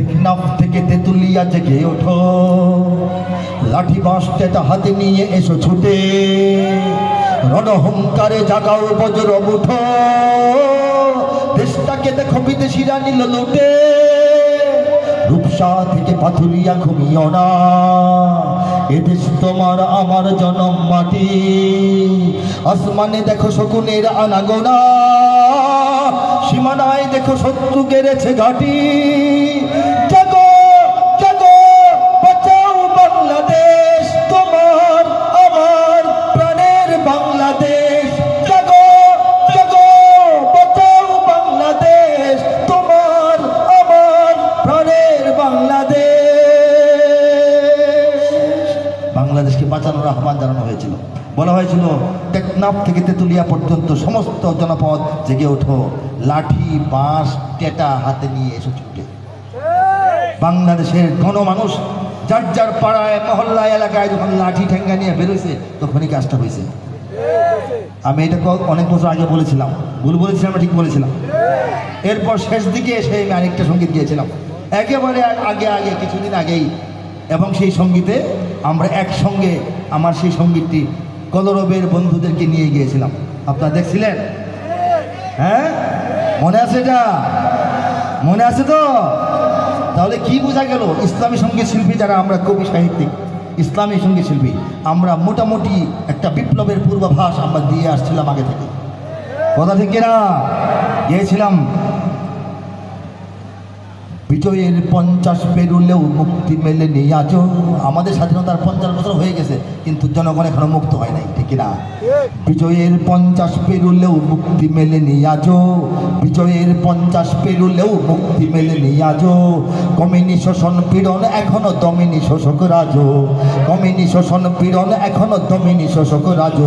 টেকনাফ থেকে তেতুলিয়া জেগে ওঠো, লাঠি বাঁশটা হাতে নিয়ে এসো ছুটে, রণহংকারে জাগাও বজ্র মুঠো, দেশটাকে দেখো বিদেশিরা নিল লুটে। রূপসা থেকে পাথুরিয়া ঘুমিও না, এদেশ তোমার আমার জনম মাটি। আসমানে দেখো শকুনের আনাগোনা, সীমানায় দেখো শত্রু গেড়েছে ঘাটি। জাগো জাগো বাঁচাও বাংলাদেশ, তোমার আমার প্রাণের বাংলাদেশ। জাগো জাগো বাঁচাও বাংলাদেশ, তোমার আমার প্রাণের বাংলাদেশ। বাংলাদেশকে বাঁচানোর আহ্বান জানানো হয়েছিল। বলা হয়েছিল টেকনাফ থেকে তেতুলিয়া পর্যন্ত সমস্ত জনপদ জেগে ওঠো, লাঠি বাঁশ টেটা হাতে নিয়ে এসো ছুটে। বাংলাদেশের গণমানুষ যার যার পাড়ায় মহল্লায় এলাকায় যখন লাঠি ঠেঙ্গা নিয়ে বেরোইছে তখনই কাজটা হয়েছে। আমি এটা অনেক বছর আগে বলেছিলাম, ভুল বলেছিলাম ঠিক বলেছিলাম। এরপর শেষ দিকে এসে আমি আরেকটা সঙ্গীত গিয়েছিলাম একেবারে আগে আগে কিছুদিন আগেই, এবং সেই সঙ্গীতে আমরা একসঙ্গে আমার সেই সঙ্গীতটি কলরবের বন্ধুদেরকে নিয়ে গিয়েছিলাম। আপনারা দেখছিলেন? হ্যাঁ, মনে আছে? এটা মনে আছে তো? তাহলে কি বোঝা গেল? ইসলামী সঙ্গীত শিল্পী যারা আমরা, কবি সাহিত্যিক ইসলামী সঙ্গীত শিল্পী, আমরা মোটামুটি একটা বিপ্লবের পূর্বাভাস আমরা দিয়ে আসছিলাম আগে থেকে। কথা ঠিক কিনা? গিয়েছিলাম বিজয়ের 50 পেরুলেও মুক্তি মেলেনি আজও। আমাদের স্বাধীনতার 50 বছর হয়ে গেছে, কিন্তু জনগণ এখনো মুক্ত হয় নাই, ঠিক না? বিজয়ের 50 পেরুলেও মুক্তি মেলেনি আজও, বিজয়ের 50 পেরুলেও মুক্তি মেলেনি আজও। কমিনি শোষণ পীড়ন এখনো দমিনি শোষক রাজ, কমিনি শোষণ পীড়ন এখনো দমিনি শোষক রাজ।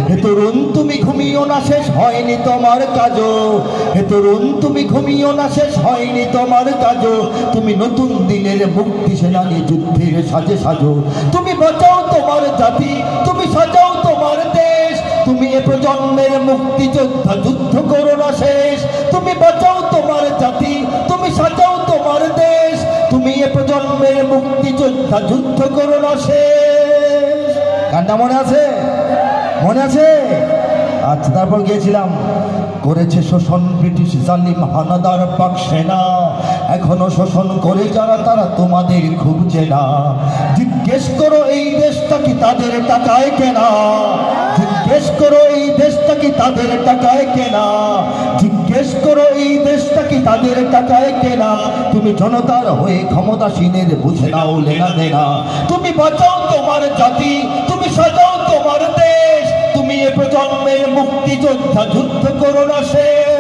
হে তরুণ তুমি ঘুমিও না, শেষ হয়নি তোমার কাজ। হে তরুণ তুমি ঘুমিও না, শেষ হয়নি তোমার কাজ। তুমি নতুন দিনের মুক্তি সেনানী যুদ্ধের সাজে সাজো। তুমি বাঁচাও তোমার জাতি, তুমি সাজাও তোমার দেশ। তুমি এ প্রজন্মের মুক্তিযোদ্ধা, যুদ্ধ করো না শেষ। তুমি বাঁচাও তোমার জাতি, তুমি সাজাও তোমার দেশ। তুমি এ প্রজন্মের মুক্তিযোদ্ধা, যুদ্ধ করো না শেষ। গানটা মনে আছে? মনে আছে? আচ্ছা, তারপর গিয়েছিলাম। করেছে শোষণ ব্রিটিশ জালিম হানাদার পাক সেনা, এখনো শোষণ করে যারা তারা তোমাদের খুব চেনা। জিজ্ঞেস করো এই দেশটা কি তাদের টাকায় কেনা, জিজ্ঞেস করো এই দেশটা কি তাদের টাকায় কেনা, জিজ্ঞেস করো এই দেশটা কি তাদের টাকায় কেনা। তুমি জনতার হয়ে ক্ষমতাসীনের বুঝে নাও লেনা দেনা। তুমি বাঁচাও তোমার জাতি, তুমি সাজাও তোমার দেশ। তুমি এ প্রজন্মের মুক্তিযোদ্ধা, যুদ্ধ করো না শেষ।